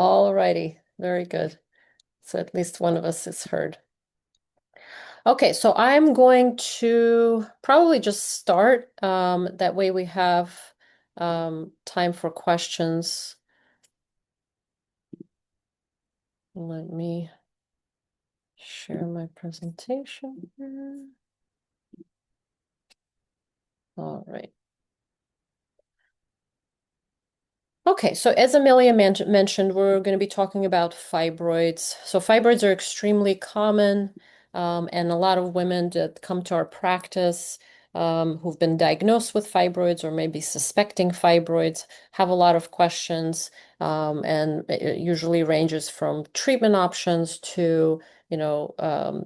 All righty, very good. So at least one of us is heard. Okay, so I'm going to probably just start. That way we have time for questions. Let me share my presentation here. All right. Okay, so as Amelia mentioned, we're going to be talking about fibroids. So fibroids are extremely common, and a lot of women that come to our practice who've been diagnosed with fibroids or maybe suspecting fibroids have a lot of questions, and it usually ranges from treatment options to, you know,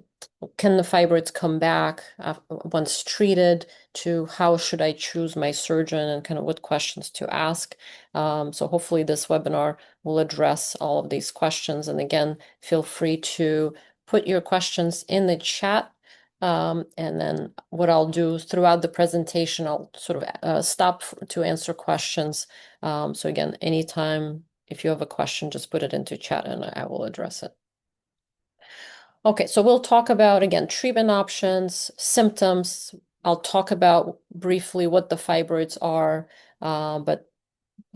can the fibroids come back once treated, to how should I choose my surgeon and kind of what questions to ask. So hopefully this webinar will address all of these questions. And again, feel free to put your questions in the chat. And then what I'll do throughout the presentation, I'll sort of stop to answer questions. So again, anytime if you have a question, just put it into chat and I will address it. Okay, so we'll talk about, again, treatment options, symptoms. I'll talk about briefly what the fibroids are, but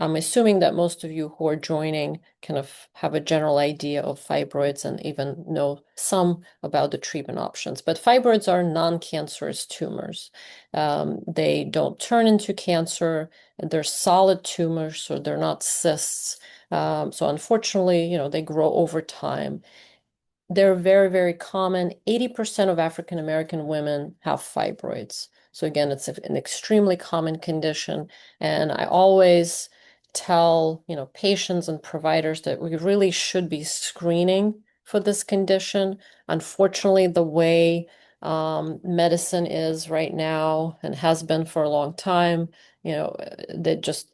I'm assuming that most of you who are joining kind of have a general idea of fibroids and even know some about the treatment options. But fibroids are non-cancerous tumors. They don't turn into cancer. They're solid tumors, so they're not cysts. So unfortunately, they grow over time. They're very, very common. 80% of African American women have fibroids. So again, it's an extremely common condition. And I always tell, patients and providers that we really should be screening for this condition. Unfortunately, the way medicine is right now and has been for a long time, they just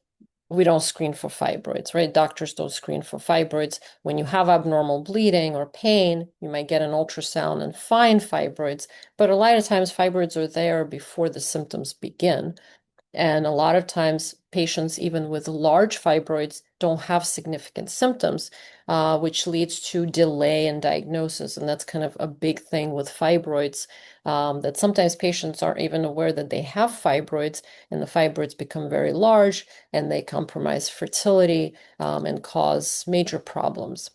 we don't screen for fibroids, right? Doctors don't screen for fibroids. When you have abnormal bleeding or pain, you might get an ultrasound and find fibroids, but a lot of times fibroids are there before the symptoms begin. And a lot of times, patients, even with large fibroids, don't have significant symptoms, which leads to delay in diagnosis. And that's kind of a big thing with fibroids, that sometimes patients aren't even aware that they have fibroids, and the fibroids become very large and they compromise fertility, and cause major problems.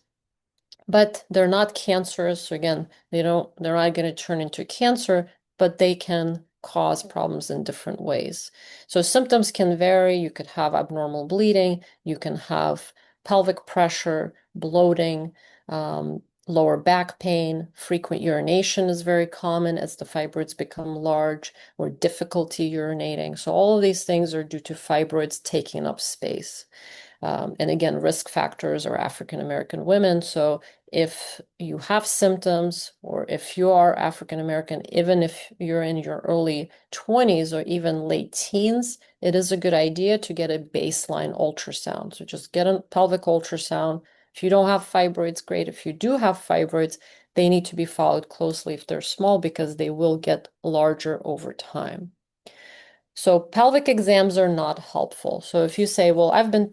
But they're not cancerous. So again, they're not going to turn into cancer, but they can cause problems in different ways. So symptoms can vary. You could have abnormal bleeding, you can have pelvic pressure, bloating, lower back pain, frequent urination is very common as the fibroids become large, or difficulty urinating. So all of these things are due to fibroids taking up space. And again, risk factors are African American women. So if you have symptoms, or if you are African American, even if you're in your early 20s or even late teens, it is a good idea to get a baseline ultrasound. So just get a pelvic ultrasound. If you don't have fibroids, great. If you do have fibroids, they need to be followed closely if they're small, because they will get larger over time. So pelvic exams are not helpful. So if you say, well, I've been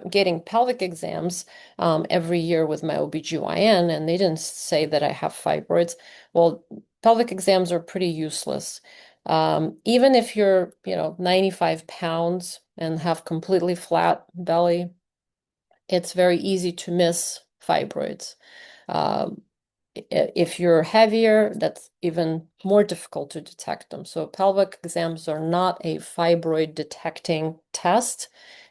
getting pelvic exams every year with my OBGYN, and they didn't say that I have fibroids, well, pelvic exams are pretty useless. Even if you're, 95 pounds and have completely flat belly, it's very easy to miss fibroids. Um, if you're heavier, that's even more difficult to detect them. So pelvic exams are not a fibroid detecting test.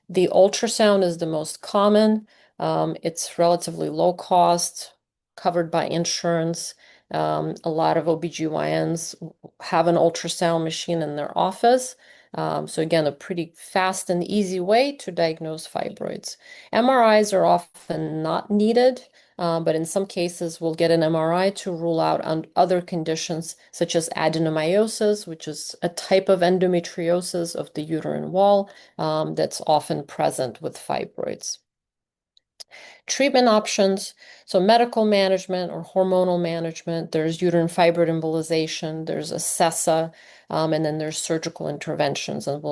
The ultrasound is the most common. It's relatively low cost, covered by insurance. A lot of OBGYNs have an ultrasound machine in their office. So again, a pretty fast and easy way to diagnose fibroids. MRIs are often not needed. But in some cases, we'll get an MRI to rule out other conditions such as adenomyosis, which is a type of endometriosis of the uterine wall, that's often present with fibroids. Treatment options, so medical management or hormonal management, there's uterine fibroid embolization, there's Acessa, and then there's surgical interventions, and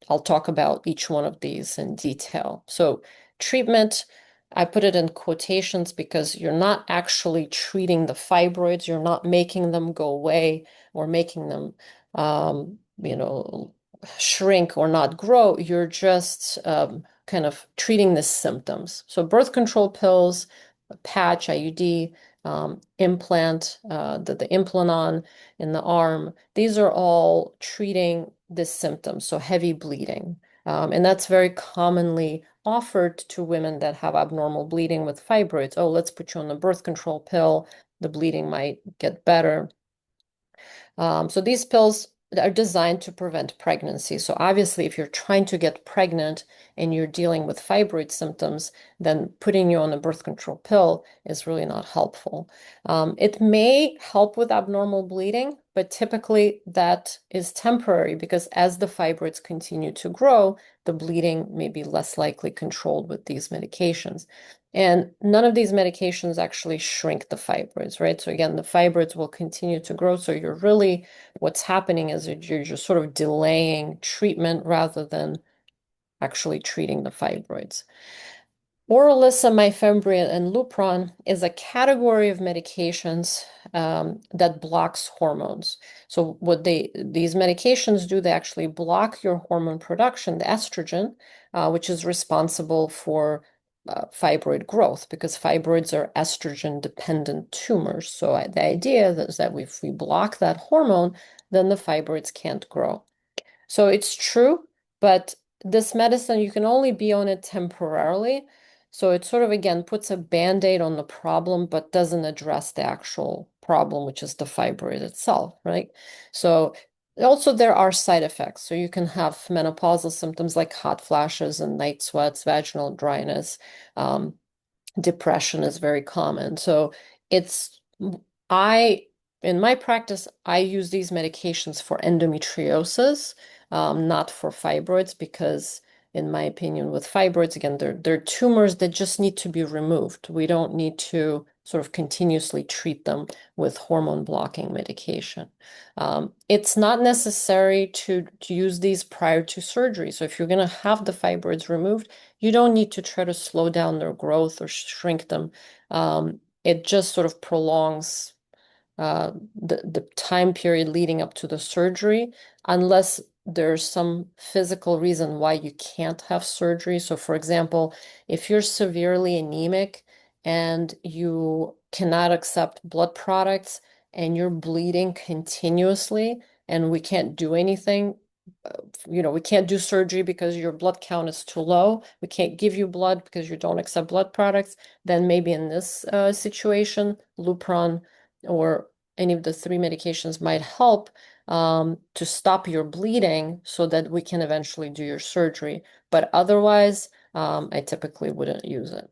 I'll talk about each one of these in detail. So treatment, I put it in quotations because you're not actually treating the fibroids, you're not making them go away or making them, you know, shrink or not grow. You're just kind of treating the symptoms. So birth control pills, patch, IUD, implant, the implant in the arm, these are all treating this symptom, so heavy bleeding. And that's very commonly offered to women that have abnormal bleeding with fibroids. Oh, let's put you on the birth control pill. The bleeding might get better. So these pills are designed to prevent pregnancy. So obviously, if you're trying to get pregnant and you're dealing with fibroid symptoms, then putting you on a birth control pill is really not helpful. It may help with abnormal bleeding, but typically that is temporary because as the fibroids continue to grow, the bleeding may be less likely controlled with these medications. And none of these medications actually shrink the fibroids, right? So again, the fibroids will continue to grow. So you're really, what's happening is that you're just sort of delaying treatment rather than actually treating the fibroids. Orilissa, mifeprintone, and Lupron is a category of medications that blocks hormones. So what these medications do, they actually block your hormone production, the estrogen, which is responsible for fibroid growth because fibroids are estrogen-dependent tumors. So the idea is that if we block that hormone, then the fibroids can't grow. So it's true, but this medicine, you can only be on it temporarily. So it sort of, again, puts a band-aid on the problem, but doesn't address the actual problem, which is the fibroid itself, right? So also there are side effects. So you can have menopausal symptoms like hot flashes and night sweats, vaginal dryness. Depression is very common. So it's, I, in my practice, I use these medications for endometriosis, not for fibroids, because in my opinion, with fibroids, again, they're tumors that just need to be removed. We don't need to sort of continuously treat them with hormone blocking medication. It's not necessary to use these prior to surgery. So if you're going to have the fibroids removed, you don't need to try to slow down their growth or shrink them. It just sort of prolongs the time period leading up to the surgery, unless there's some physical reason why you can't have surgery. So, for example, if you're severely anemic and you cannot accept blood products and you're bleeding continuously and we can't do anything, we can't do surgery because your blood count is too low. We can't give you blood because you don't accept blood products. Then maybe in this situation, Lupron or any of the three medications might help to stop your bleeding so that we can eventually do your surgery. But otherwise, I typically wouldn't use it.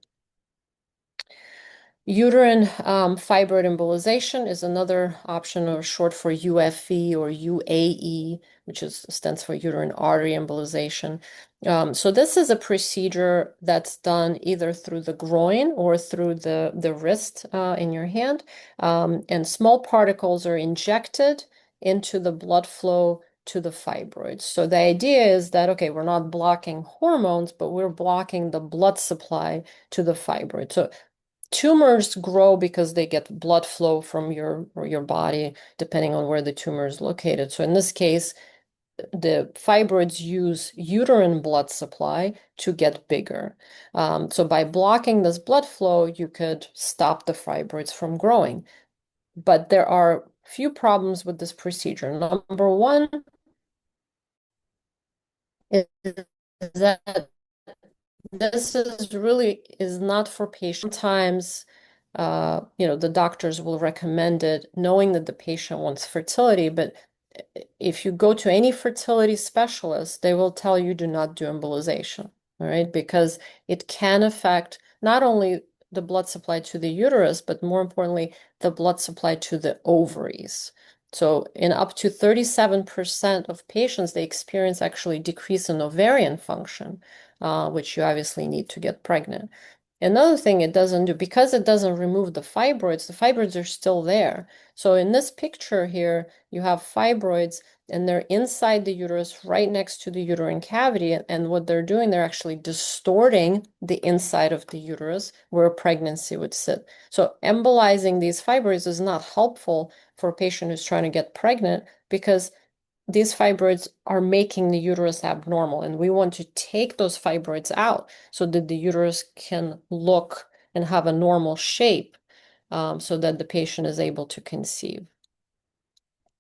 Uterine fibroid embolization is another option, or short for UFE or UAE, which stands for uterine artery embolization. So this is a procedure that's done either through the groin or through the wrist in your hand. And small particles are injected into the blood flow to the fibroids. So the idea is that, okay, we're not blocking hormones, but we're blocking the blood supply to the fibroid. So tumors grow because they get blood flow from your body, depending on where the tumor is located. So in this case, the fibroids use uterine blood supply to get bigger. So by blocking this blood flow, you could stop the fibroids from growing. But there are few problems with this procedure. Number one is that this is not for patients. Sometimes, the doctors will recommend it knowing that the patient wants fertility, but if you go to any fertility specialist, they will tell you do not do embolization, all right? Because it can affect not only the blood supply to the uterus, but more importantly, the blood supply to the ovaries. So in up to 37% of patients, they experience actually decrease in ovarian function, which you obviously need to get pregnant. Another thing it doesn't do, because it doesn't remove the fibroids are still there. So in this picture here, you have fibroids and they're inside the uterus, right next to the uterine cavity. And what they're doing, they're actually distorting the inside of the uterus where a pregnancy would sit. So embolizing these fibroids is not helpful for a patient who's trying to get pregnant because these fibroids are making the uterus abnormal, and we want to take those fibroids out so that the uterus can look and have a normal shape, so that the patient is able to conceive.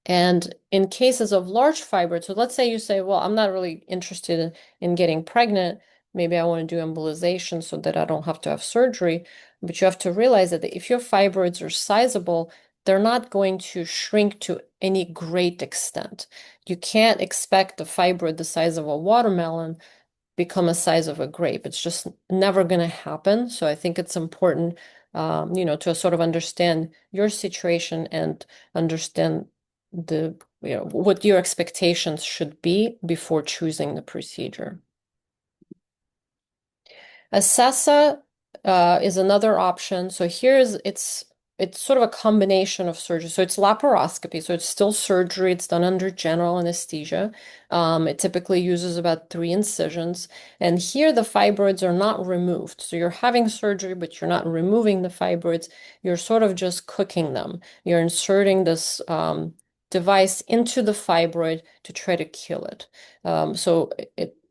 And in cases of large fibroids, so let's say you say, well, I'm not really interested in getting pregnant. Maybe I want to do embolization so that I don't have to have surgery. But you have to realize that if your fibroids are sizable, they're not going to shrink to any great extent. You can't expect a fibroid the size of a watermelon become a size of a grape. It's just never going to happen. So I think it's important, to sort of understand your situation and understand what your expectations should be before choosing the procedure. Acessa is another option. So it's sort of a combination of surgery. So it's laparoscopy. So it's still surgery. It's done under general anesthesia. It typically uses about 3 incisions. And here the fibroids are not removed. So you're having surgery, but you're not removing the fibroids. You're sort of just cooking them. You're inserting this device into the fibroid to try to kill it. So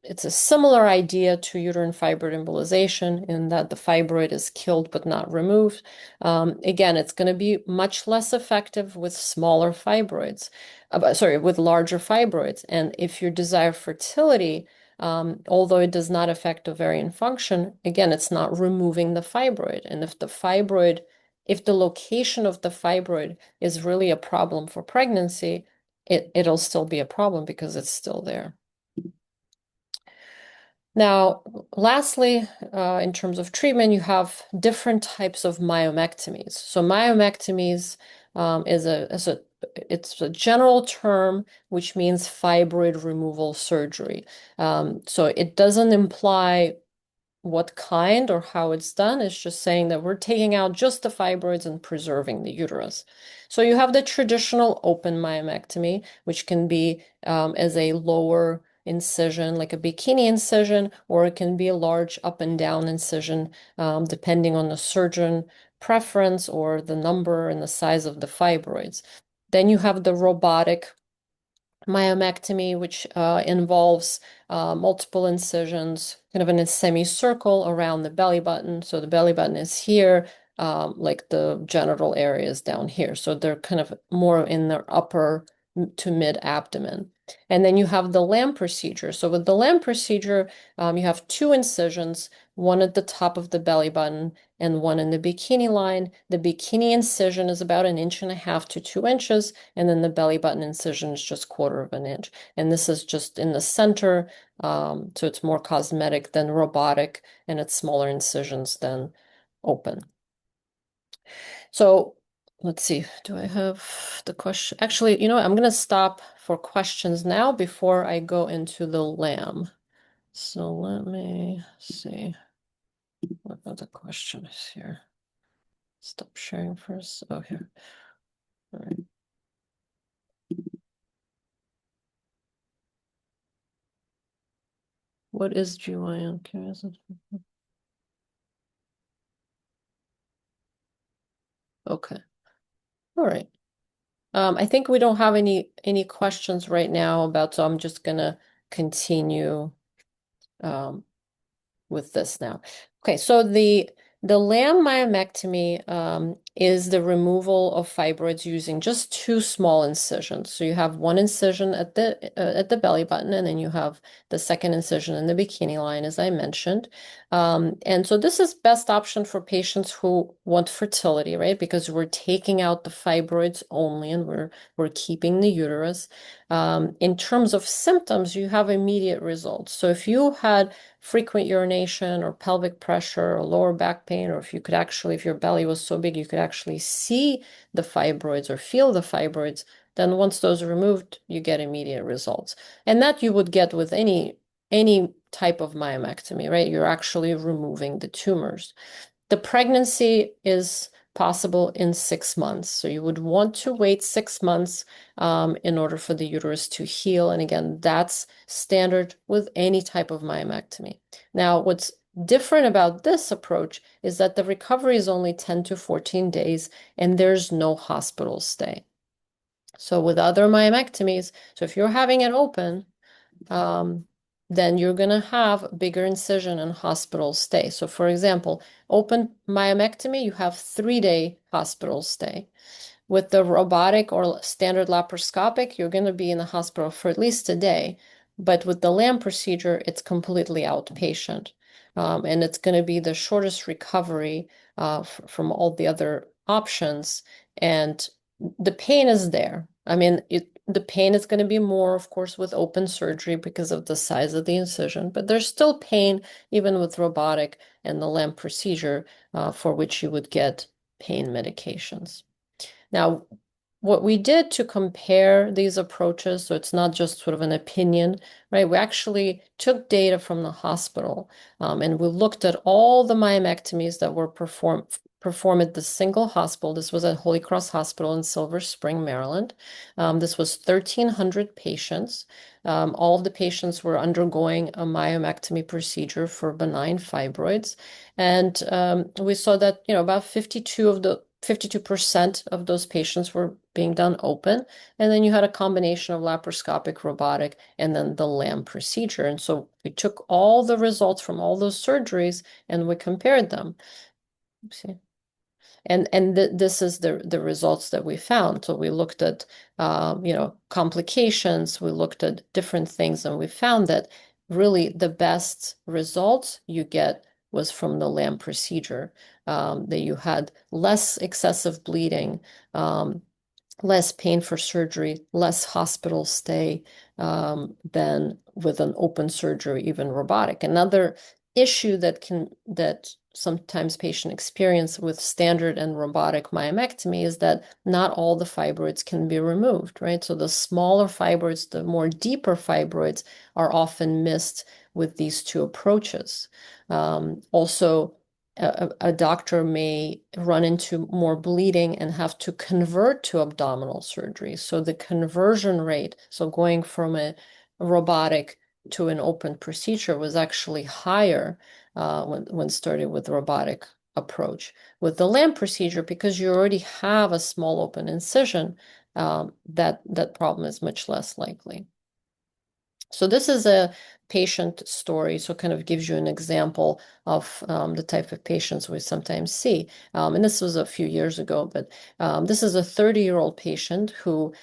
it's a similar idea to uterine fibroid embolization in that the fibroid is killed but not removed. Again, it's going to be much less effective with smaller fibroids, with larger fibroids. And if you desire fertility, although it does not affect ovarian function, again, it's not removing the fibroid. And if the location of the fibroid is really a problem for pregnancy, it'll still be a problem because it's still there. Now, lastly, in terms of treatment, you have different types of myomectomies. So myomectomies it's a general term which means fibroid removal surgery. So it doesn't imply what kind or how it's done. It's just saying that we're taking out just the fibroids and preserving the uterus. So you have the traditional open myomectomy, which can be as a lower incision, like a bikini incision, or it can be a large up and down incision, depending on the surgeon preference or the number and the size of the fibroids. Then you have the robotic myomectomy, which involves multiple incisions, kind of in a semicircle around the belly button. So the belly button is here, like the genital area is down here. So they're kind of more in their upper to mid abdomen. And then you have the lamb procedure. So with the lamb procedure, you have 2 incisions, one at the top of the belly button and one in the bikini line. The bikini incision is about 1.5 to 2 inches, and then the belly button incision is just 1/4 inch. And this is just in the center, so it's more cosmetic than robotic, and it's smaller incisions than open. So let's see, do I have the question? Actually, I'm going to stop for questions now before I go into the lamb. So let me see what other question is here. Stop sharing first. Oh, here. All right. What is GYN care? Okay. All right. I think we don't have any questions right now about, so I'm just gonna continue with this now. Okay, so the lamb myomectomy is the removal of fibroids using just 2 small incisions. So you have one incision at the belly button, and then you have the second incision in the bikini line, as I mentioned. And so this is best option for patients who want fertility, right? Because we're taking out the fibroids only, and we're keeping the uterus. In terms of symptoms, you have immediate results. So if you had frequent urination or pelvic pressure or lower back pain, or if your belly was so big, you could actually see the fibroids or feel the fibroids, then once those are removed, you get immediate results. And that you would get with any type of myomectomy, right? You're actually removing the tumors. The pregnancy is possible in 6 months. So you would want to wait 6 months in order for the uterus to heal. And again, that's standard with any type of myomectomy. Now, what's different about this approach is that the recovery is only 10 to 14 days and there's no hospital stay. So with other myomectomies, so if you're having it open, um, then you're going to have a bigger incision and hospital stay. So for example, open myomectomy, you have 3-day hospital stay. With the robotic or standard laparoscopic, you're going to be in the hospital for at least a day. But with the lamp procedure, it's completely outpatient. And it's going to be the shortest recovery from all the other options. And the pain is there. I mean, the pain is going to be more, of course, with open surgery because of the size of the incision, but there's still pain even with robotic and the lamp procedure for which you would get pain medications. Now, what we did to compare these approaches, so it's not just sort of an opinion, right? We actually took data from the hospital and we looked at all the myomectomies that were performed at the single hospital. This was at Holy Cross Hospital in Silver Spring, Maryland. This was 1,300 patients. All of the patients were undergoing a myomectomy procedure for benign fibroids. And we saw that, about 52% of those patients were being done open. And then you had a combination of laparoscopic, robotic, and then the lamp procedure. And so we took all the results from all those surgeries and we compared them. Oopsie. And this is the results that we found. So we looked at complications, we looked at different things, and we found that really the best results you get was from the lamp procedure, that you had less excessive bleeding, less pain for surgery, less hospital stay than with an open surgery, even robotic. Another issue that sometimes patients experience with standard and robotic myomectomy is that not all the fibroids can be removed, right? So the smaller fibroids, the more deeper fibroids are often missed with these two approaches. Also, a doctor may run into more bleeding and have to convert to abdominal surgery. So the conversion rate, so going from a robotic to an open procedure was actually higher when started with the robotic approach. With the lamp procedure, because you already have a small open incision, that problem is much less likely. So this is a patient story, so kind of gives you an example of the type of patients we sometimes see. And this was a few years ago, but this is a 30-year-old patient who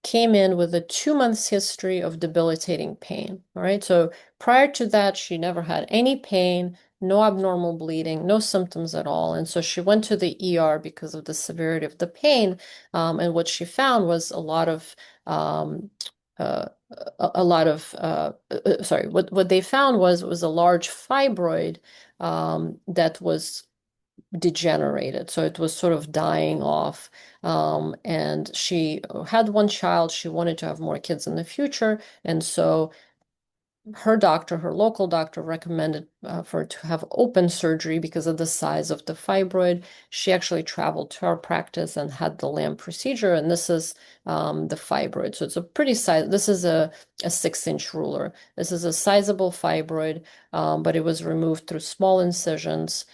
came in with a 2 months history of debilitating pain. All right. So prior to that, she never had any pain, no abnormal bleeding, no symptoms at all. And so she went to the ER because of the severity of the pain. And what she found was um, sorry, what they found was a large fibroid that was degenerated. So it was sort of dying off. And she had one child. She wanted to have more kids in the future. And so her doctor, her local doctor, recommended for her to have open surgery because of the size of the fibroid. She actually traveled to our practice and had the lamp procedure, and this is the fibroid. So it's a pretty size. This is a 6-inch ruler. This is a sizable fibroid, but it was removed through small incisions.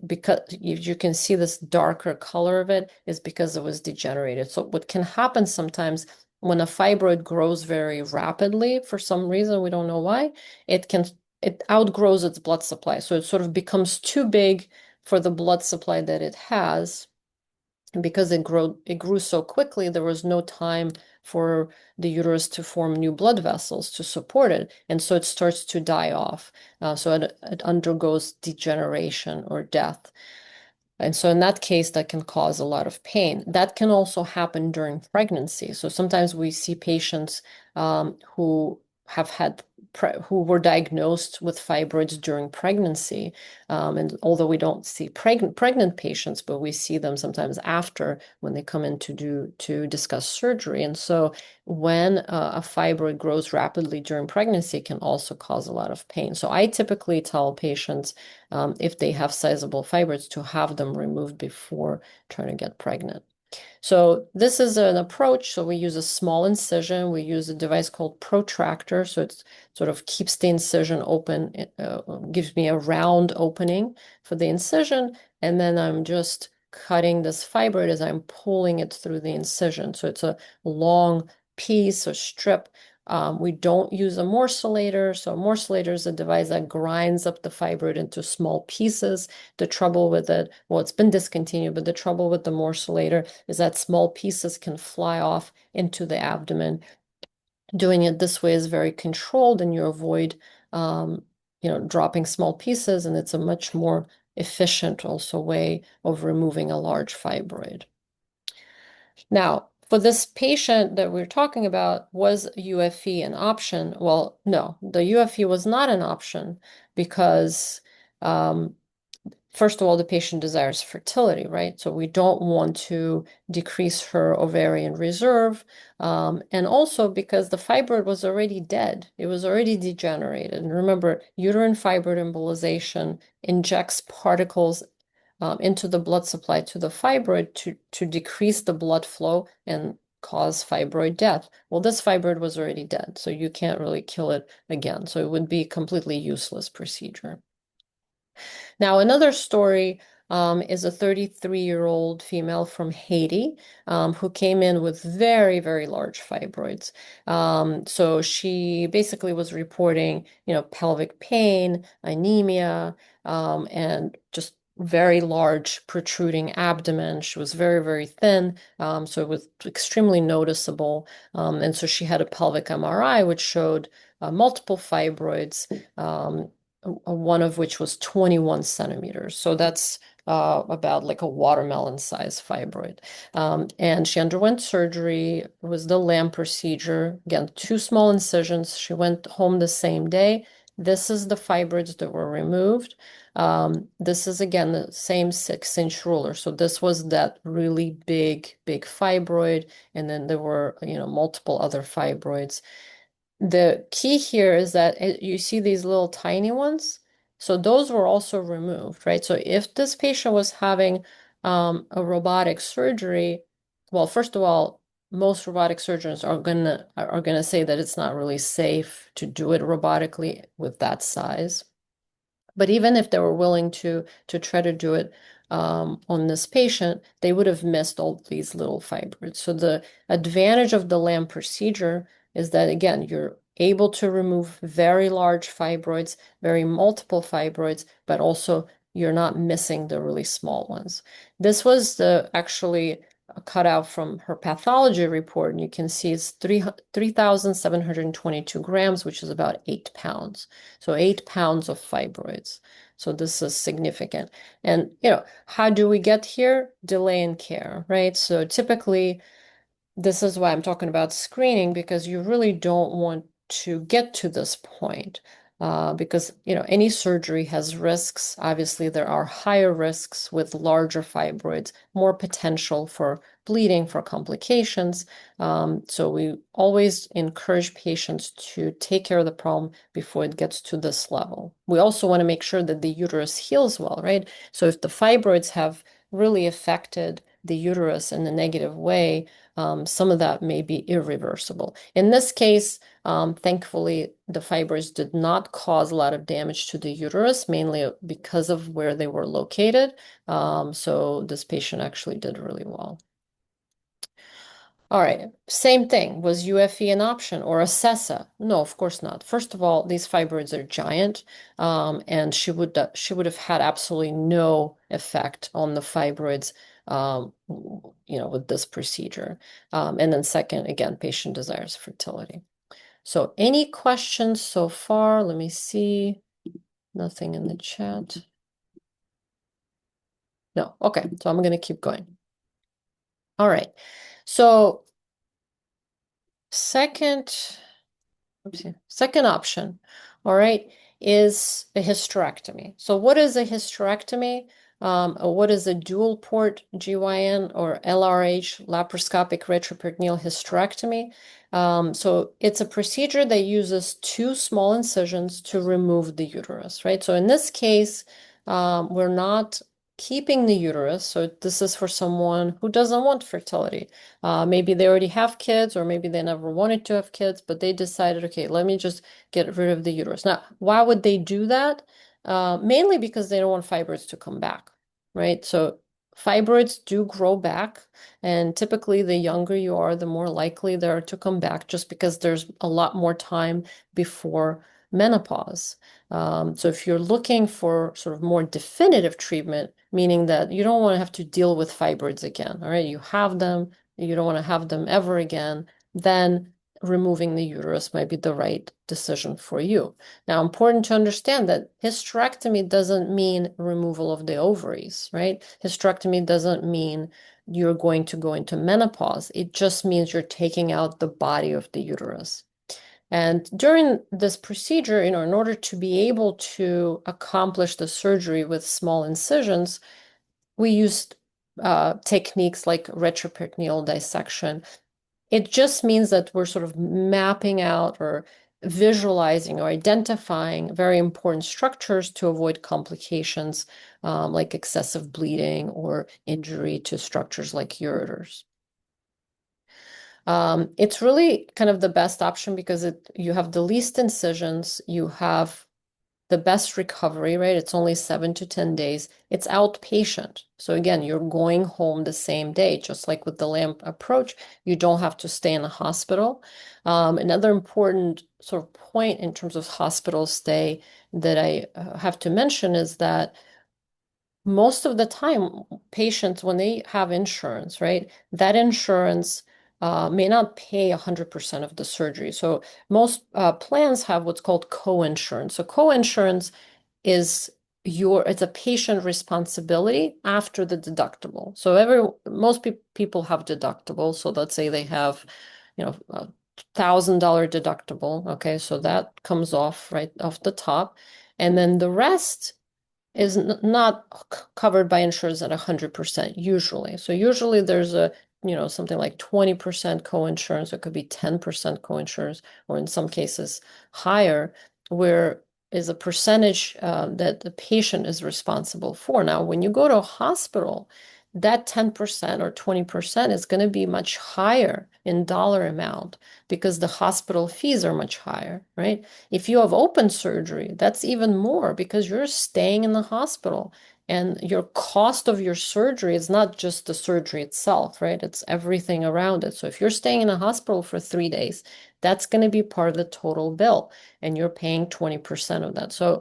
Because you can see this darker color of it is because it was degenerated. So what can happen sometimes when a fibroid grows very rapidly, for some reason, we don't know why, it outgrows its blood supply. So it sort of becomes too big for the blood supply that it has. And because it grew so quickly, there was no time for the uterus to form new blood vessels to support it. And so it starts to die off. So it undergoes degeneration or death. And so in that case, that can cause a lot of pain. That can also happen during pregnancy. So sometimes we see patients who have had who were diagnosed with fibroids during pregnancy. And although we don't see pregnant patients, but we see them sometimes after when they come in to discuss surgery. And so when a fibroid grows rapidly during pregnancy, it can also cause a lot of pain. So I typically tell patients if they have sizable fibroids to have them removed before trying to get pregnant. So this is an approach. So we use a small incision. We use a device called protractor. So it sort of keeps the incision open. It gives me a round opening for the incision. And then I'm just cutting this fibroid as I'm pulling it through the incision. So it's a long piece or strip. We don't use a morcellator. So a morcellator is a device that grinds up the fibroid into small pieces. The trouble with it, well, it's been discontinued, but the trouble with the morcellator is that small pieces can fly off into the abdomen. Doing it this way is very controlled, and you avoid, dropping small pieces, and it's a much more efficient also way of removing a large fibroid. Now, for this patient that we're talking about, was UFE an option? Well, no, the UFE was not an option because first of all, the patient desires fertility, right? So we don't want to decrease her ovarian reserve. And also because the fibroid was already dead, it was already degenerated. And remember, uterine fibroid embolization injects particles into the blood supply to the fibroid to decrease the blood flow and cause fibroid death. Well, this fibroid was already dead, so you can't really kill it again. So it would be a completely useless procedure. Now, another story is a 33-year-old female from Haiti who came in with very, very large fibroids. So she basically was reporting, pelvic pain, anemia, and just very large protruding abdomen. She was very, very thin, so it was extremely noticeable. And so she had a pelvic MRI, which showed multiple fibroids. One of which was 21 centimeters. So that's about like a watermelon size fibroid. And she underwent surgery. It was the lamp procedure. Again, 2 small incisions. She went home the same day. This is the fibroids that were removed. This is again the same 6-inch ruler. So this was that really big, big fibroid. And then there were, multiple other fibroids. The key here is that you see these little tiny ones. So those were also removed, right? So if this patient was having a robotic surgery, well, first of all, most robotic surgeons are gonna say that it's not really safe to do it robotically with that size. But even if they were willing to try to do it on this patient, they would have missed all these little fibroids. So the advantage of the lamp procedure is that, again, you're able to remove very large fibroids, very multiple fibroids, but also you're not missing the really small ones. This was actually cut out from her pathology report, and you can see it's 3,722 grams, which is about 8 pounds. So 8 pounds of fibroids. So this is significant. And, how do we get here? Delay in care, right? So typically, this is why I'm talking about screening, because you really don't want to get to this point. Because any surgery has risks. Obviously, there are higher risks with larger fibroids, more potential for bleeding, for complications. So we always encourage patients to take care of the problem before it gets to this level. We also want to make sure that the uterus heals well, right? So if the fibroids have really affected the uterus in a negative way, some of that may be irreversible. In this case, thankfully, the fibroids did not cause a lot of damage to the uterus, mainly because of where they were located. So this patient actually did really well. All right, same thing. Was UFE an option or Acessa? No, of course not. First of all, these fibroids are giant, and she would have had absolutely no effect on the fibroids, with this procedure. And then second, again, patient desires fertility. So any questions so far? Let me see. Nothing in the chat. No. Okay, so I'm going to keep going. All right. So second Oopsie. Second option, all right, is a hysterectomy. So what is a hysterectomy? What is a dual port GYN or LRH, laparoscopic retroperitoneal hysterectomy? So it's a procedure that uses two small incisions to remove the uterus, right? So in this case, we're not keeping the uterus. So this is for someone who doesn't want fertility. Maybe they already have kids, or maybe they never wanted to have kids, but they decided, okay, let me just get rid of the uterus. Now, why would they do that? Mainly because they don't want fibroids to come back, right? So fibroids do grow back, and typically the younger you are, the more likely they are to come back, just because there's a lot more time before menopause. So if you're looking for sort of more definitive treatment, meaning that you don't want to have to deal with fibroids again, all right? You have them, you don't want to have them ever again, then removing the uterus might be the right decision for you. Now, important to understand that hysterectomy doesn't mean removal of the ovaries, right? Hysterectomy doesn't mean you're going to go into menopause. It just means you're taking out the body of the uterus. And during this procedure, in order to be able to accomplish the surgery with small incisions, we used techniques like retroperitoneal dissection. It just means that we're sort of mapping out or visualizing or identifying very important structures to avoid complications like excessive bleeding or injury to structures like ureters. It's really kind of the best option because you have the least incisions, you have the best recovery, right? It's only 7 to 10 days. It's outpatient. So again, you're going home the same day, just like with the LAMP approach. You don't have to stay in a hospital. Another important sort of point in terms of hospital stay that I have to mention is that most of the time, patients, when they have insurance, right, that insurance may not pay 100% of the surgery. So most plans have what's called co-insurance. So co-insurance is it's a patient responsibility after the deductible. So most people have deductibles. So let's say they have, $1,000 deductible. Okay, so that comes off right off the top, and then the rest is not covered by insurance at 100% usually. So usually there's something like 20% co-insurance. It could be 10% co-insurance, or in some cases higher, where is a percentage that the patient is responsible for. Now, when you go to a hospital, that 10% or 20% is going to be much higher in dollar amount because the hospital fees are much higher, right? If you have open surgery, that's even more because you're staying in the hospital, and your cost of your surgery is not just the surgery itself, right? It's everything around it. So if you're staying in a hospital for 3 days, that's going to be part of the total bill, and you're paying 20% of that. So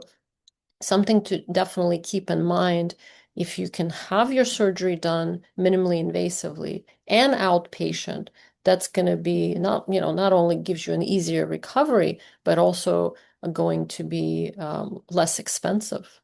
something to definitely keep in mind: if you can have your surgery done minimally invasively and outpatient, that's going to be not only gives you an easier recovery, but also going to be less expensive.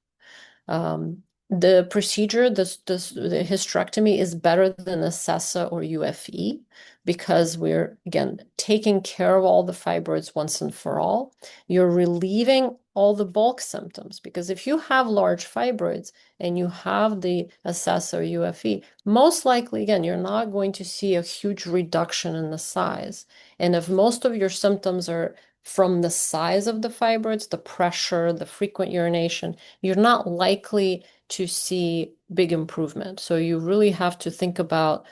The procedure, the hysterectomy is better than Acessa or UFE because we're, again, taking care of all the fibroids once and for all. You're relieving all the bulk symptoms because if you have large fibroids and you have the Acessa or UFE, most likely, again, you're not going to see a huge reduction in the size. And if most of your symptoms are from the size of the fibroids, the pressure, the frequent urination, you're not likely to see big improvement. So you really have to think about,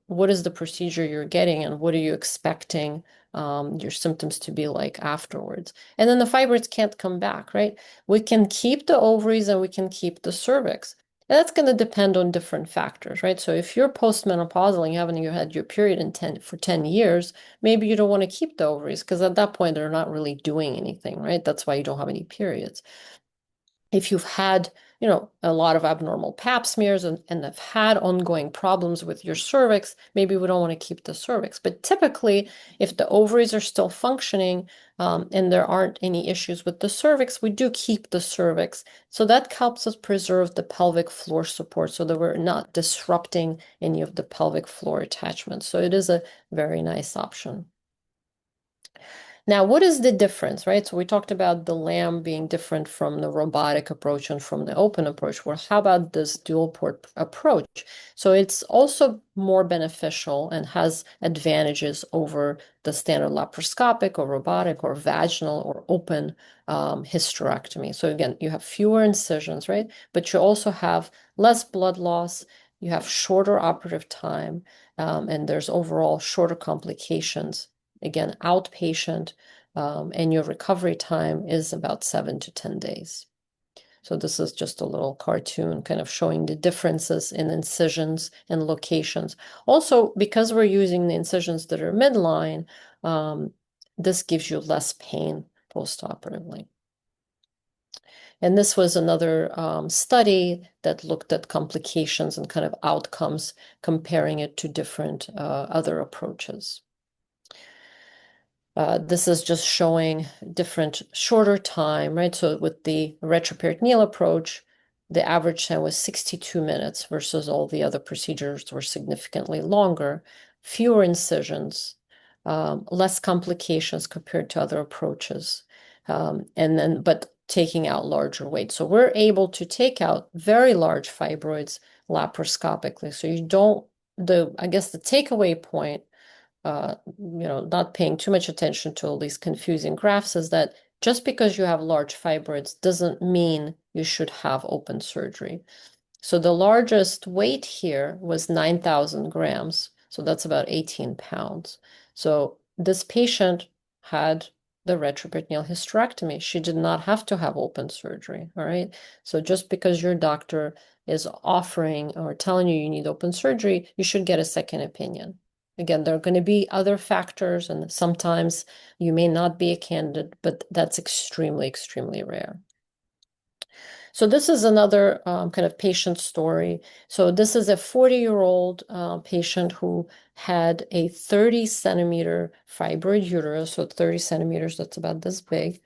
what is the procedure you're getting and what are you expecting your symptoms to be like afterwards. And then the fibroids can't come back, right? We can keep the ovaries and we can keep the cervix. And that's going to depend on different factors, right? So if you're postmenopausal and you haven't had your period for 10 years, maybe you don't want to keep the ovaries because at that point they're not really doing anything, right? That's why you don't have any periods. If you've had, a lot of abnormal pap smears and have had ongoing problems with your cervix, maybe we don't want to keep the cervix. But typically, if the ovaries are still functioning and there aren't any issues with the cervix, we do keep the cervix. So that helps us preserve the pelvic floor support so that we're not disrupting any of the pelvic floor attachments. So it is a very nice option. Now, what is the difference, right? So we talked about the lamb being different from the robotic approach and from the open approach. Well, how about this dual port approach? So it's also more beneficial and has advantages over the standard laparoscopic or robotic or vaginal or open hysterectomy. So again, you have fewer incisions, right? But you also have less blood loss. You have shorter operative time, and there's overall shorter complications. Again, outpatient, and your recovery time is about 7 to 10 days. So this is just a little cartoon kind of showing the differences in incisions and locations. Also, because we're using the incisions that are midline, this gives you less pain postoperatively. And this was another study that looked at complications and kind of outcomes, comparing it to different other approaches. This is just showing different shorter time, right? So with the retroperitoneal approach, the average time was 62 minutes versus all the other procedures were significantly longer, fewer incisions, less complications compared to other approaches, but taking out larger weight. So we're able to take out very large fibroids laparoscopically. So you don't, I guess the takeaway point, not paying too much attention to all these confusing graphs, is that just because you have large fibroids doesn't mean you should have open surgery. So the largest weight here was 9,000 grams. So that's about 18 pounds. So this patient had the retroperitoneal hysterectomy. She did not have to have open surgery. All right. So just because your doctor is offering or telling you need open surgery, you should get a second opinion. Again, there are going to be other factors, and sometimes you may not be a candidate, but that's extremely, extremely rare. So this is another kind of patient story. So this is a 40-year-old patient who had a 30-centimeter fibroid uterus. So 30 centimeters, that's about this big.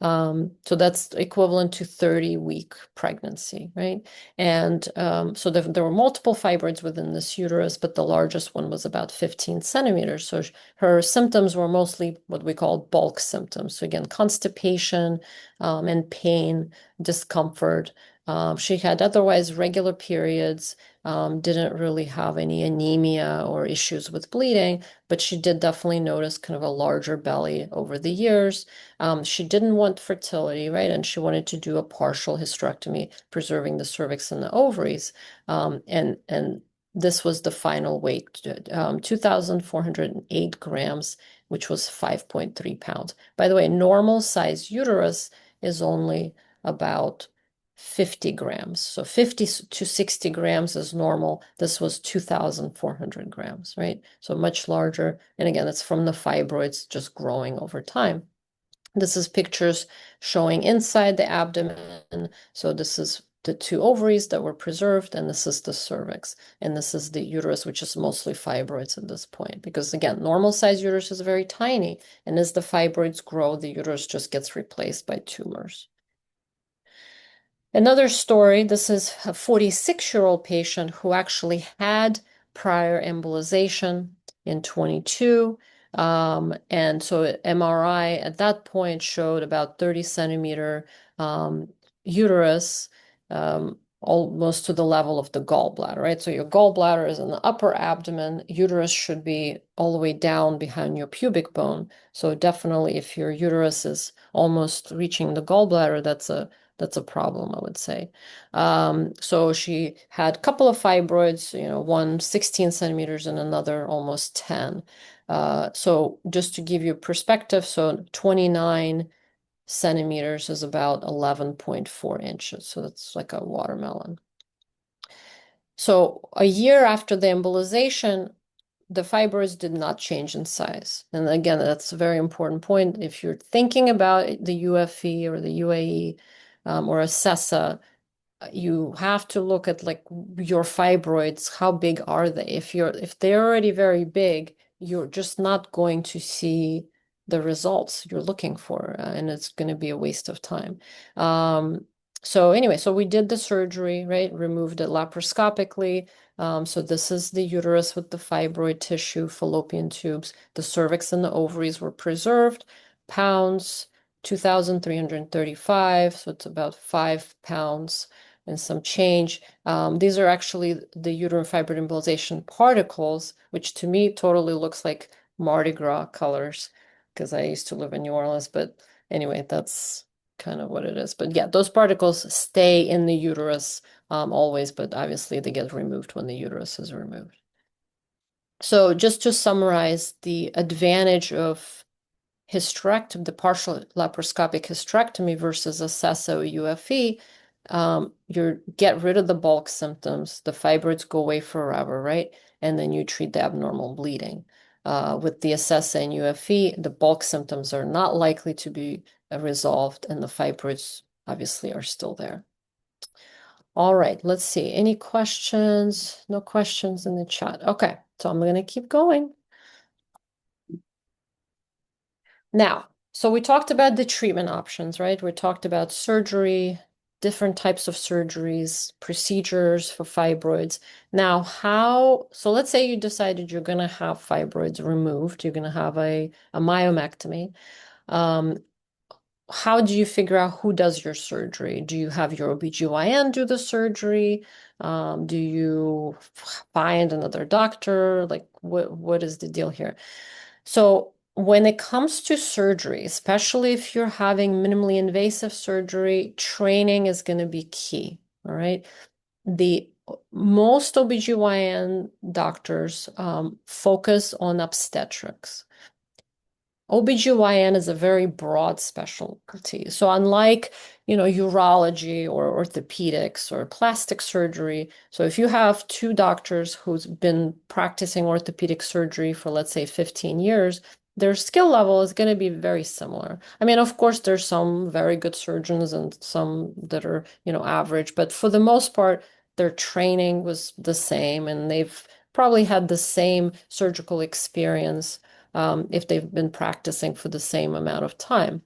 So that's equivalent to 30-week pregnancy, right? And so there were multiple fibroids within this uterus, but the largest one was about 15 centimeters. So her symptoms were mostly what we call bulk symptoms. So again, constipation and pain, discomfort. She had otherwise regular periods, didn't really have any anemia or issues with bleeding, but she did definitely notice kind of a larger belly over the years. She didn't want fertility, right? And she wanted to do a partial hysterectomy, preserving the cervix and the ovaries. And this was the final weight, 2,408 grams, which was 5.3 pounds. By the way, normal size uterus is only about 50 grams. So 50 to 60 grams is normal. This was 2,400 grams, right? So much larger. And again, it's from the fibroids just growing over time. This is pictures showing inside the abdomen. So this is the two ovaries that were preserved, and this is the cervix. And this is the uterus, which is mostly fibroids at this point. Because again, normal size uterus is very tiny. And as the fibroids grow, the uterus just gets replaced by tumors. Another story, this is a 46-year-old patient who actually had prior embolization in 22. And so MRI at that point showed about 30-centimeter uterus, almost to the level of the gallbladder, right? So your gallbladder is in the upper abdomen. Uterus should be all the way down behind your pubic bone. So definitely if your uterus is almost reaching the gallbladder, that's a problem, I would say. So she had a couple of fibroids, one 16 centimeters and another almost 10. So just to give you perspective, so 29 centimeters is about 11.4 inches. So that's like a watermelon. So a year after the embolization, the fibroids did not change in size. And again, that's a very important point. If you're thinking about the UFE or the UAE or Acessa, you have to look at like your fibroids. How big are they? If they're already very big, you're just not going to see the results you're looking for, and it's going to be a waste of time. So anyway, so we did the surgery, right? Removed it laparoscopically. So this is the uterus with the fibroid tissue, fallopian tubes. The cervix and the ovaries were preserved, pounds, 2,335. So it's about 5 pounds and some change. These are actually the uterine fibroid embolization particles, which to me totally looks like Mardi Gras colors because I used to live in New Orleans. But anyway, that's kind of what it is. But yeah, those particles stay in the uterus always, but obviously they get removed when the uterus is removed. So just to summarize, the advantage of hysterectomy, the partial laparoscopic hysterectomy versus Acessa or UFE, you get rid of the bulk symptoms, the fibroids go away forever, right? And then you treat the abnormal bleeding. With the Acessa and UFE, the bulk symptoms are not likely to be resolved, and the fibroids obviously are still there. All right, let's see. Any questions? No questions in the chat. Okay, so I'm going to keep going. Now, so we talked about the treatment options, right? We talked about surgery, different types of surgeries, procedures for fibroids. Now, so let's say you decided you're going to have fibroids removed, you're going to have a myomectomy. How do you figure out who does your surgery? Do you have your OBGYN do the surgery? Do you find another doctor? Like, what is the deal here? So when it comes to surgery, especially if you're having minimally invasive surgery, training is going to be key. All right. The most OBGYN doctors focus on obstetrics. OBGYN is a very broad specialty. So unlike, urology or orthopedics or plastic surgery, so if you have two doctors who's been practicing orthopedic surgery for, let's say, 15 years, their skill level is going to be very similar. I mean, of course, there's some very good surgeons and some that are, average, but for the most part, their training was the same and they've probably had the same surgical experience if they've been practicing for the same amount of time.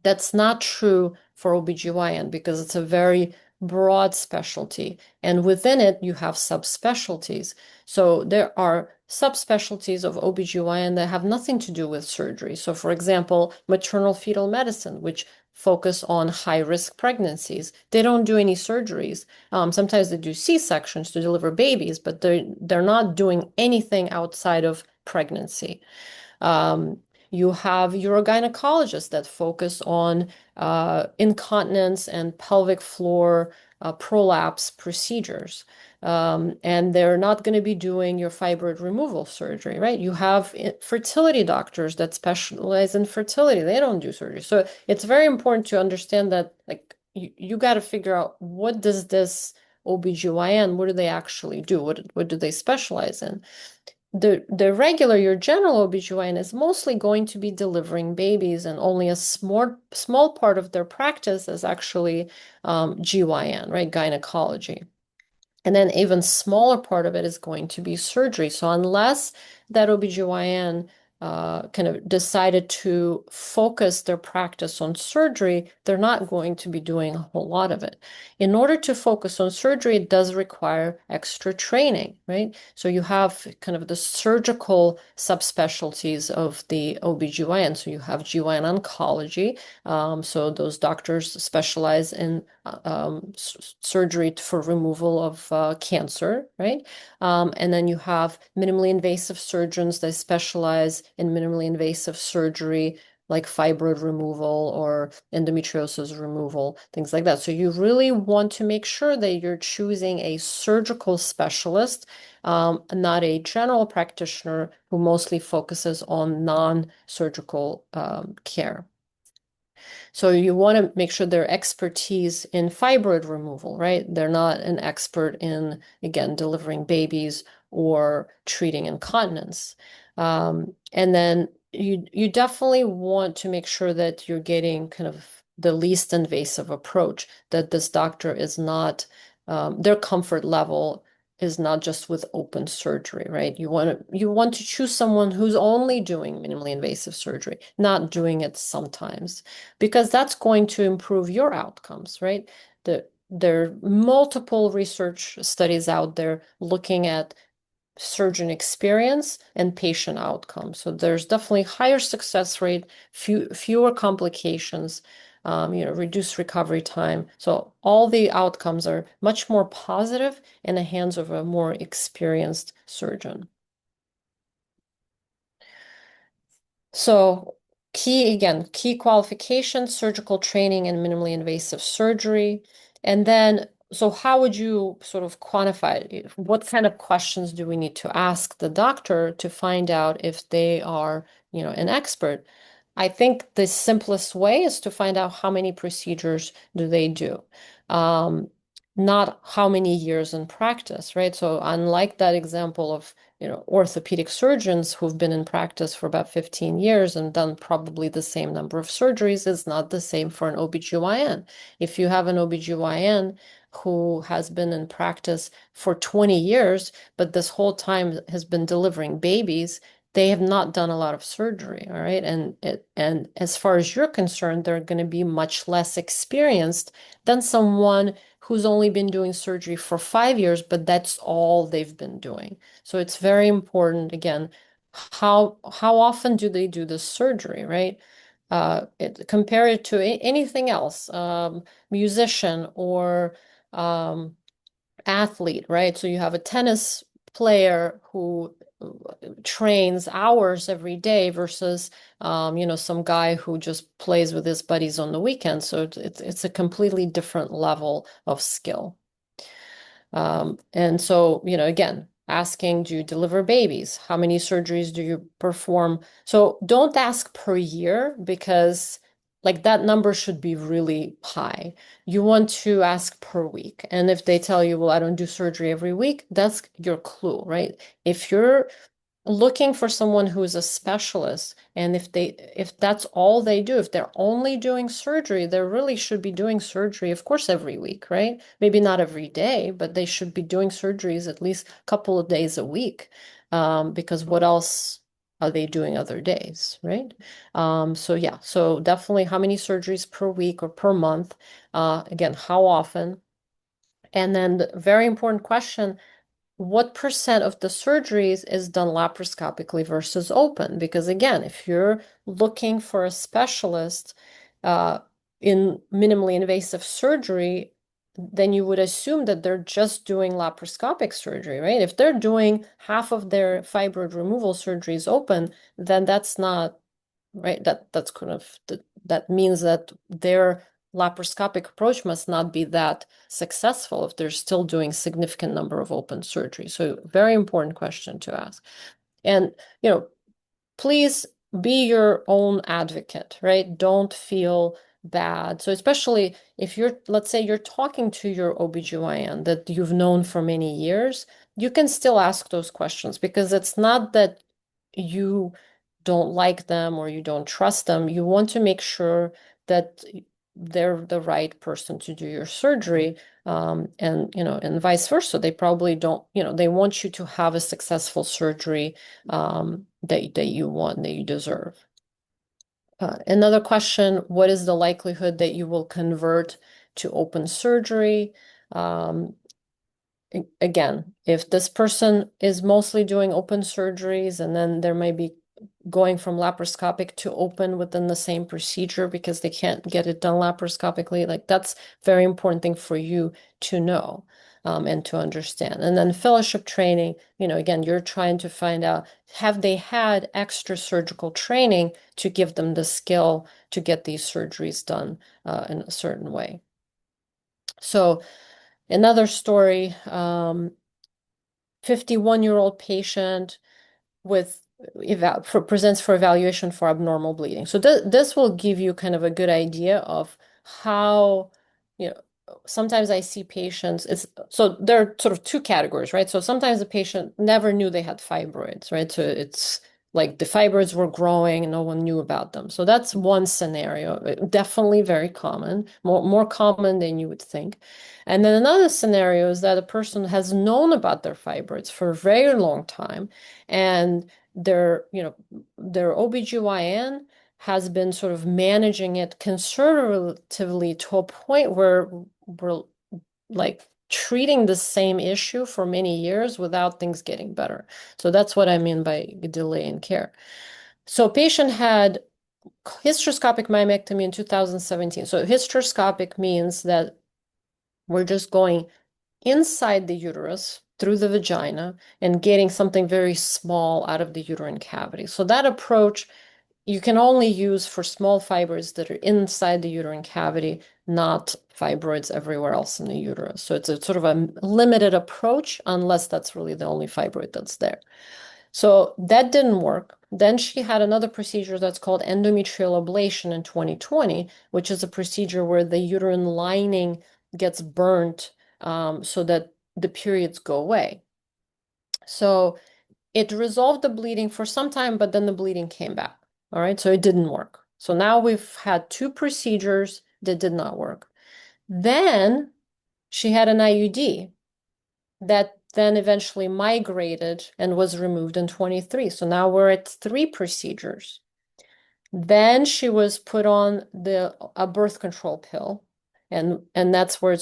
That's not true for OBGYN because it's a very broad specialty. And within it, you have subspecialties. So there are subspecialties of OBGYN that have nothing to do with surgery. So, for example, maternal fetal medicine, which focus on high-risk pregnancies. They don't do any surgeries. Sometimes they do C-sections to deliver babies, but they're not doing anything outside of pregnancy. You have urogynecologists that focus on incontinence and pelvic floor prolapse procedures. And they're not going to be doing your fibroid removal surgery, right? You have fertility doctors that specialize in fertility. They don't do surgery. So it's very important to understand that, like, you got to figure out what does this OBGYN, what do they actually do? What do they specialize in? The regular, your general OBGYN is mostly going to be delivering babies, and only a small part of their practice is actually GYN, right? Gynecology. And then even smaller part of it is going to be surgery. So unless that OBGYN kind of decided to focus their practice on surgery, they're not going to be doing a whole lot of it. In order to focus on surgery, it does require extra training, right? So you have kind of the surgical subspecialties of the OBGYN. So you have GYN oncology. So those doctors specialize in surgery for removal of cancer, right? And then you have minimally invasive surgeons that specialize in minimally invasive surgery, like fibroid removal or endometriosis removal, things like that. So you really want to make sure that you're choosing a surgical specialist, not a general practitioner who mostly focuses on non-surgical care. So you want to make sure their expertise in fibroid removal, right? They're not an expert in, again, delivering babies or treating incontinence. And then you definitely want to make sure that you're getting kind of the least invasive approach, that this doctor is not, their comfort level is not just with open surgery, right? You want to choose someone who's only doing minimally invasive surgery, not doing it sometimes, because that's going to improve your outcomes, right? There are multiple research studies out there looking at surgeon experience and patient outcome. So there's definitely higher success rate, fewer complications, reduced recovery time. So all the outcomes are much more positive in the hands of a more experienced surgeon. So key qualifications, surgical training and minimally invasive surgery. And then, so how would you sort of quantify it? What kind of questions do we need to ask the doctor to find out if they are, an expert? I think the simplest way is to find out how many procedures do they do. Um, Not how many years in practice, right? So unlike that example of orthopedic surgeons who've been in practice for about 15 years and done probably the same number of surgeries is not the same for an OBGYN. If you have an OBGYN who has been in practice for 20 years, but this whole time has been delivering babies, they have not done a lot of surgery, all right? And as far as you're concerned, they're going to be much less experienced than someone who's only been doing surgery for 5 years, but that's all they've been doing. So it's very important, again, how often do they do this surgery, right? Compare it to anything else, musician or athlete, right? So you have a tennis player who trains hours every day versus some guy who just plays with his buddies on the weekend. So it's a completely different level of skill. And so, again, asking, do you deliver babies? How many surgeries do you perform? So don't ask per year because like that number should be really high. You want to ask per week. And if they tell you, well, I don't do surgery every week, that's your clue, right? If you're looking for someone who is a specialist, and if that's all they do, if they're only doing surgery, they really should be doing surgery, of course, every week, right? Maybe not every day, but they should be doing surgeries at least a couple of days a week, because what else are they doing other days, right? So yeah, so definitely how many surgeries per week or per month, again, how often? And then the very important question, what percent of the surgeries is done laparoscopically versus open? Because again, if you're looking for a specialist uh, in minimally invasive surgery, then you would assume that they're just doing laparoscopic surgery, right? If they're doing half of their fibroid removal surgeries open, then that's not right. That's kind of that means that their laparoscopic approach must not be that successful if they're still doing significant number of open surgeries. So very important question to ask. And, please be your own advocate, right? Don't feel bad. So especially if let's say you're talking to your OBGYN that you've known for many years, you can still ask those questions because it's not that you don't like them or you don't trust them. You want to make sure that they're the right person to do your surgery. And vice versa. They probably don't, they want you to have a successful surgery that you want, that you deserve. Another question, what is the likelihood that you will convert to open surgery? Um, Again, if this person is mostly doing open surgeries and then there may be going from laparoscopic to open within the same procedure because they can't get it done laparoscopically, like that's very important thing for you to know and to understand. And then fellowship training, again, you're trying to find out, have they had extra surgical training to give them the skill to get these surgeries done in a certain way. So another story, 51-year-old patient with presents for evaluation for abnormal bleeding. So this will give you kind of a good idea of how, you know, sometimes I see patients, so there are sort of two categories, right? So sometimes the patient never knew they had fibroids, right? So it's like the fibroids were growing and no one knew about them. So that's one scenario, definitely very common, more common than you would think. And then another scenario is that a person has known about their fibroids for a very long time and their OBGYN has been sort of managing it conservatively to a point where we're like treating the same issue for many years without things getting better. So that's what I mean by delay in care. So patient had hysteroscopic myomectomy in 2017. So hysteroscopic means that we're just going inside the uterus through the vagina and getting something very small out of the uterine cavity. So that approach you can only use for small fibers that are inside the uterine cavity, not fibroids everywhere else in the uterus. So it's a sort of a limited approach unless that's really the only fibroid that's there. So that didn't work. Then she had another procedure that's called endometrial ablation in 2020, which is a procedure where the uterine lining gets burnt so that the periods go away. So it resolved the bleeding for some time, but then the bleeding came back. All right, so it didn't work. So now we've had two procedures that did not work. Then she had an IUD that then eventually migrated and was removed in 23. So now we're at three procedures. Then she was put on a birth control pill, and that's where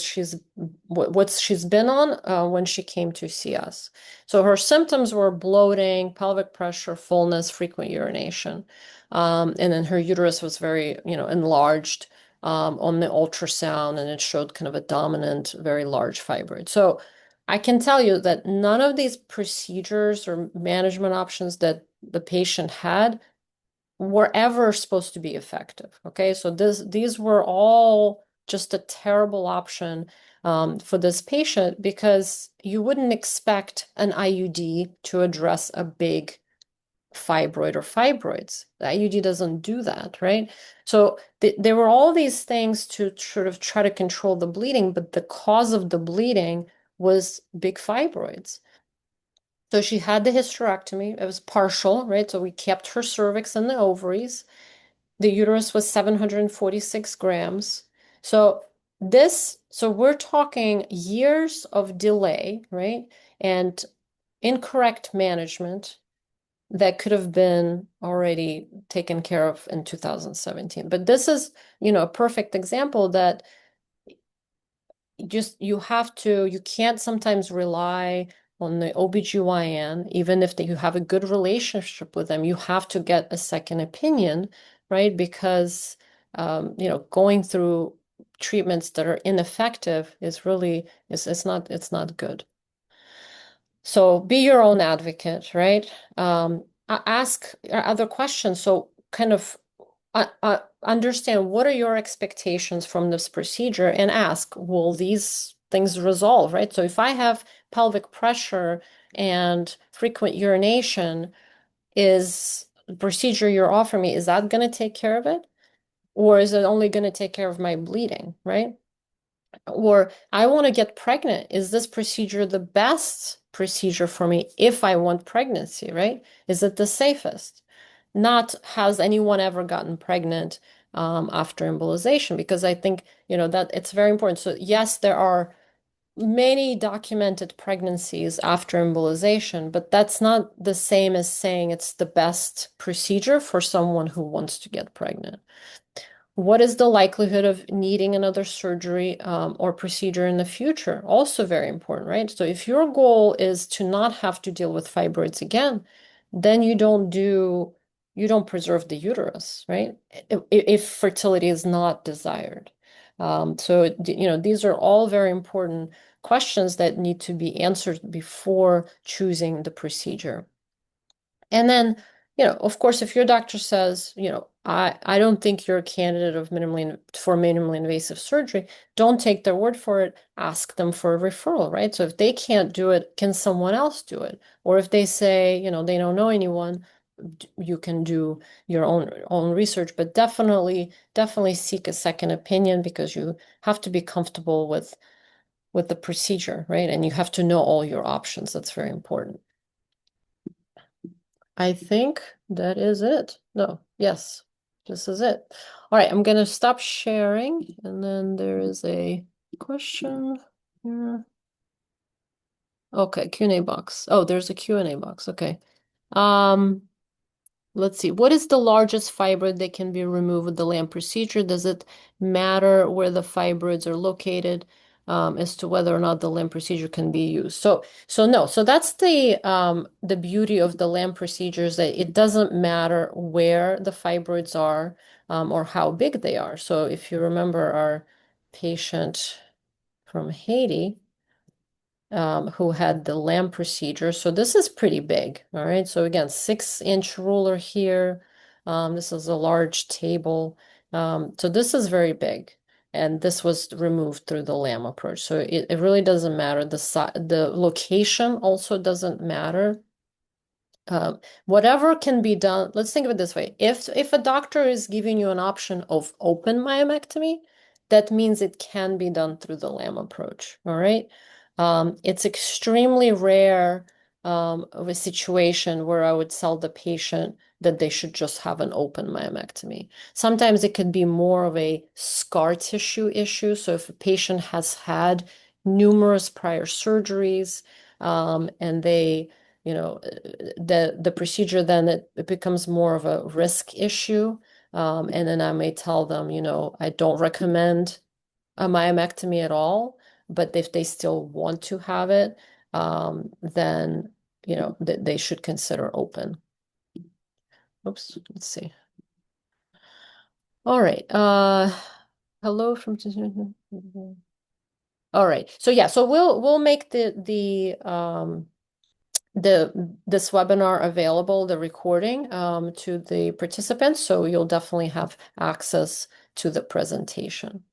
what she's been on when she came to see us. So her symptoms were bloating, pelvic pressure, fullness, frequent urination, and then her uterus was very, enlarged on the ultrasound, and it showed kind of a dominant, very large fibroid. So I can tell you that none of these procedures or management options that the patient had were ever supposed to be effective. Okay, so these were all just a terrible option for this patient because you wouldn't expect an IUD to address a big fibroid or fibroids. The IUD doesn't do that, right? So there were all these things to sort of try to control the bleeding, but the cause of the bleeding was big fibroids. So she had the hysterectomy. It was partial, right? So we kept her cervix and the ovaries. The uterus was 746 grams. So we're talking years of delay, right? And incorrect management that could have been already taken care of in 2017. But this is, a perfect example that you can't sometimes rely on the OBGYN, even if you have a good relationship with them, you have to get a second opinion, right? Because, going through treatments that are ineffective is really, it's not good. So be your own advocate, right? Ask other questions. So kind of understand what are your expectations from this procedure and ask, will these things resolve, right? So if I have pelvic pressure and frequent urination, is the procedure you're offering me, is that going to take care of it? Or is it only going to take care of my bleeding, right? Or I want to get pregnant. Is this procedure the best procedure for me if I want pregnancy, right? Is it the safest? Not has anyone ever gotten pregnant after embolization? Because I think, that it's very important. So yes, there are many documented pregnancies after embolization, but that's not the same as saying it's the best procedure for someone who wants to get pregnant. What is the likelihood of needing another surgery or procedure in the future? Also very important, right? So if your goal is to not have to deal with fibroids again, then you don't preserve the uterus, right? If fertility is not desired. So, these are all very important questions that need to be answered before choosing the procedure. And then, of course, if your doctor says, I don't think you're a candidate for minimally invasive surgery, don't take their word for it. Ask them for a referral, right? So if they can't do it, can someone else do it? Or if they say, they don't know anyone, you can do your own research, but definitely seek a second opinion because you have to be comfortable with the procedure, right? And you have to know all your options. That's very important. I think that is it. No, yes, this is it. All right, I'm going to stop sharing, and then there is a question here. Okay, Q&A box. Oh, there's a Q&A box. Okay. Um, let's see. What is the largest fibroid that can be removed with the lamp procedure? Does it matter where the fibroids are located? as to whether or not the limb procedure can be used. So no, so that's the beauty of the limb procedures, that it doesn't matter where the fibroids are, or how big they are. So if you remember our patient from Haiti, who had the lamb procedure. So this is pretty big. All right. So again, 6-inch ruler here. This is a large table. So this is very big. And this was removed through the lamb approach. So it really doesn't matter. The location also doesn't matter. Whatever can be done, let's think of it this way. If a doctor is giving you an option of open myomectomy, that means it can be done through the lamb approach. All right. It's extremely rare of a situation where I would tell the patient that they should just have an open myomectomy. Sometimes it could be more of a scar tissue issue. So if a patient has had numerous prior surgeries, and they, the procedure, then it becomes more of a risk issue. And then I may tell them, I don't recommend a myomectomy at all, but if they still want to have it, then they should consider open. Oops, let's see. All right. Hello from all right. So yeah, so we'll make this webinar available, the recording, to the participants, so you'll definitely have access to the presentation.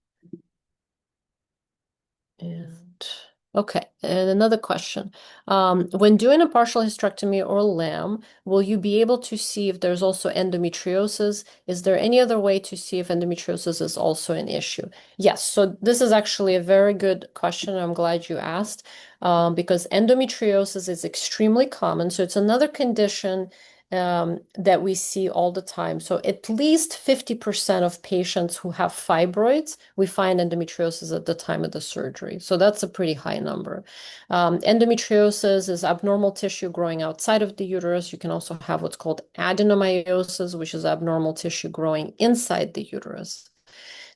And okay, and another question. When doing a partial hysterectomy or lamb, will you be able to see if there's also endometriosis? Is there any other way to see if endometriosis is also an issue? Yes, so this is actually a very good question. I'm glad you asked, because endometriosis is extremely common. So it's another condition that we see all the time. So at least 50% of patients who have fibroids, we find endometriosis at the time of the surgery. So that's a pretty high number. Endometriosis is abnormal tissue growing outside of the uterus. You can also have what's called adenomyosis, which is abnormal tissue growing inside the uterus.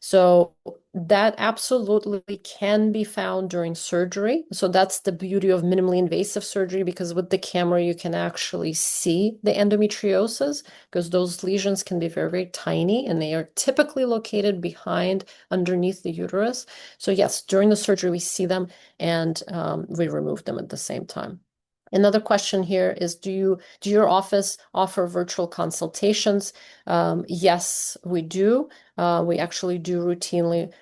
So that absolutely can be found during surgery. So that's the beauty of minimally invasive surgery, because with the camera, you can actually see the endometriosis, because those lesions can be very, very tiny, and they are typically located behind, underneath the uterus. So yes, during the surgery, we see them, and we remove them at the same time. Another question here is, do your office offer virtual consultations? Yes, we do. We actually do routinely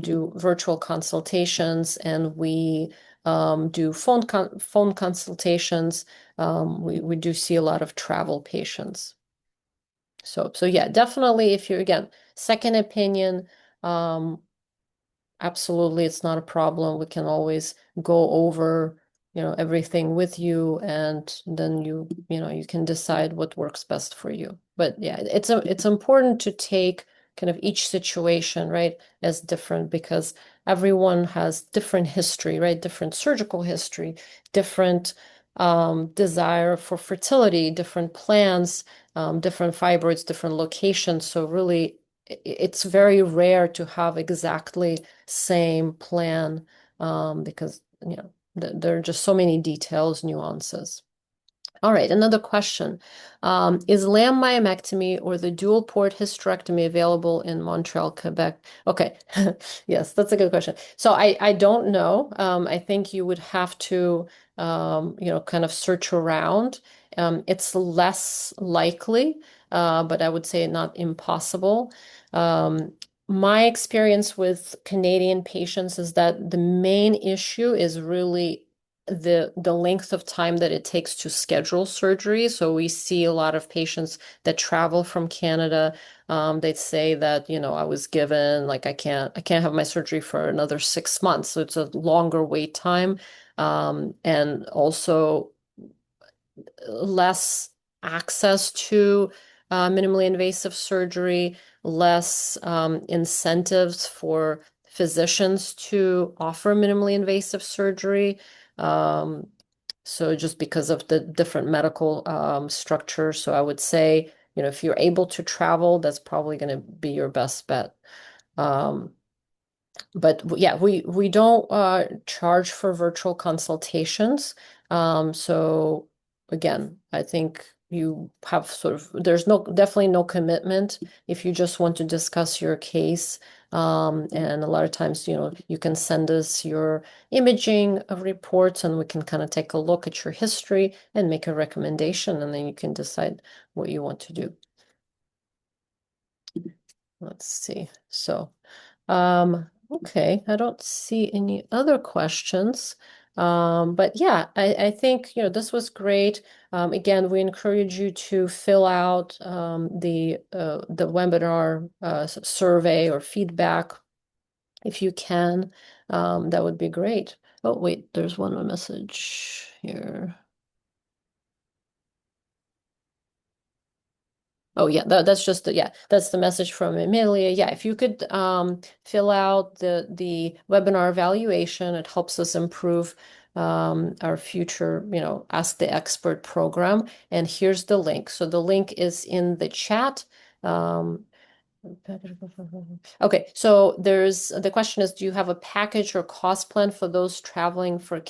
do virtual consultations, and we do phone consultations. We do see a lot of travel patients. So yeah, definitely, if you're, again, second opinion, um, absolutely, it's not a problem. We can always go over, everything with you, and then you can decide what works best for you. But yeah, it's important to take kind of each situation, right, as different, because everyone has different history, right? Different surgical history, different desire for fertility, different plans, different fibroids, different locations. So really, it's very rare to have exactly same plan, because there are just so many details, nuances. All right, another question. Is lamb myomectomy or the dual port hysterectomy available in Montreal, Quebec? Okay, yes, that's a good question. So I don't know. I think you would have to kind of search around. It's less likely, but I would say not impossible. Um, my experience with Canadian patients is that the main issue is really the length of time that it takes to schedule surgery. So we see a lot of patients that travel from Canada. They'd say that, I was given, like, I can't have my surgery for another 6 months. So it's a longer wait time. And also less access to minimally invasive surgery, less incentives for physicians to offer minimally invasive surgery. Um, so just because of the different medical structure. So I would say, if you're able to travel, that's probably going to be your best bet. Um, But yeah, we don't charge for virtual consultations. So again, I think you have sort of there's no definitely no commitment if you just want to discuss your case. And a lot of times, you can send us your imaging reports and we can kind of take a look at your history and make a recommendation, and then you can decide what you want to do. Let's see. Okay, I don't see any other questions. But yeah, I think, this was great. Again, we encourage you to fill out the webinar survey or feedback if you can. That would be great. Oh, wait, there's one more message here. Oh yeah, that's just yeah, that's the message from Amelia. Yeah, if you could fill out the webinar evaluation, it helps us improve our future, Ask the Expert program. And here's the link. So the link is in the chat. Um, okay, so the question is, do you have a package or cost plan for those traveling from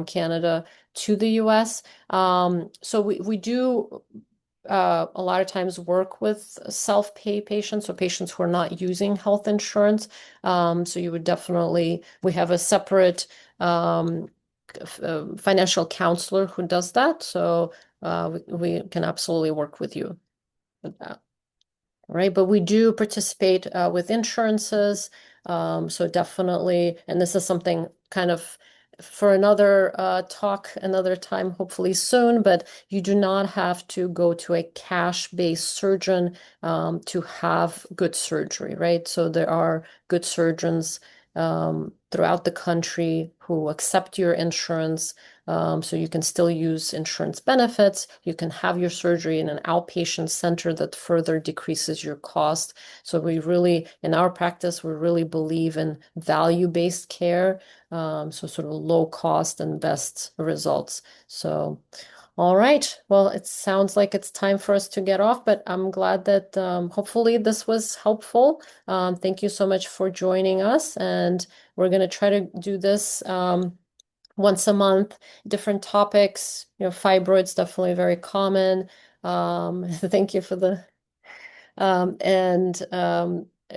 Canada to the US? So we do a lot of times work with self-pay patients, so patients who are not using health insurance. So you would definitely, we have a separate financial counselor who does that. So we can absolutely work with you with that. Right, but we do participate with insurances. So definitely, and this is something kind of for another talk, another time, hopefully soon, but you do not have to go to a cash-based surgeon to have good surgery, right? So there are good surgeons throughout the country who accept your insurance. So you can still use insurance benefits. You can have your surgery in an outpatient center that further decreases your cost. So we really, in our practice, we really believe in value-based care. So sort of low cost and best results. So, all right. Well, it sounds like it's time for us to get off, but I'm glad that hopefully this was helpful. Thank you so much for joining us, and we're going to try to do this. Once a month, different topics. Fibroids definitely very common. Thank you for the and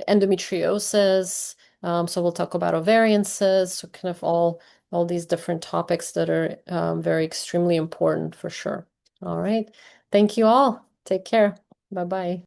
endometriosis. So we'll talk about ovarian cysts, so kind of all these different topics that are very extremely important for sure. All right. Thank you all. Take care. Bye-bye.